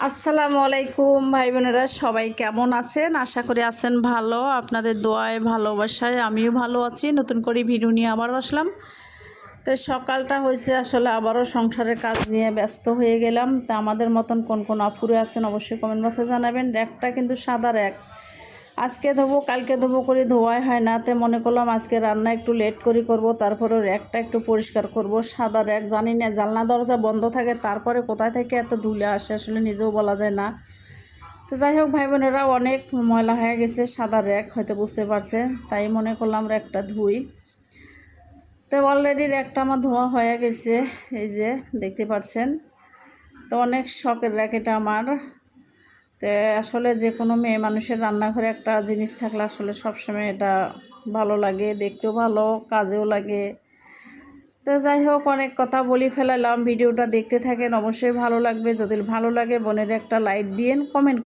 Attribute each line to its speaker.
Speaker 1: আসসালামু আলাইকুম ভাই বোনেরা, সবাই কেমন আছেন? আশা করি আছেন ভালো। আপনাদের দোয়ায় ভালোবাসায় আমিও ভালো আছি। নতুন করে ভিডিও নিয়ে আবার আসলাম। তো সকালটা হয়েছে, আসলে আবারও সংসারের কাজ নিয়ে ব্যস্ত হয়ে গেলাম। তা আমাদের মতন কোন কোন আপুরে আছেন অবশ্যই কমেন্ট বক্সে জানাবেন। র্যাকটা কিন্তু সাদা র্যাক, আজকে ধোবো কালকে ধোবো করে ধোয়াই হয় না। তে মনে করলাম আজকে রান্না একটু লেট করে করব, তারপরে র্যাকটা একটু পরিষ্কার করব। সাদা র্যাক, জানি না জানলা দরজা বন্ধ থাকে, তারপরে কোথায় থেকে এত ধুলে আসে আসলে নিজেও বলা যায় না। তো যাই হোক ভাই বোনেরা, অনেক ময়লা হয়ে গেছে সাদা র্যাক, হয়তো বুঝতে পারছে, তাই মনে করলাম র্যাকটা ধুই। তো অলরেডি র্যাকটা আমার ধোয়া হয়ে গেছে, এই যে দেখতে পাচ্ছেন। তো অনেক শখের র্যাক এটা আমার। তো আসলে যে কোনো মেয়ে মানুষের রান্নাঘরে একটা জিনিস থাকলে আসলে সবসময় এটা ভালো লাগে, দেখতেও ভালো, কাজেও লাগে। তো যাই হোক, অনেক কথা বলি ফেলালাম, ভিডিওটা দেখতে থাকেন, অবশ্যই ভালো লাগবে। যদি ভালো লাগে বোনের একটা লাইক দিয়েন, কমেন্ট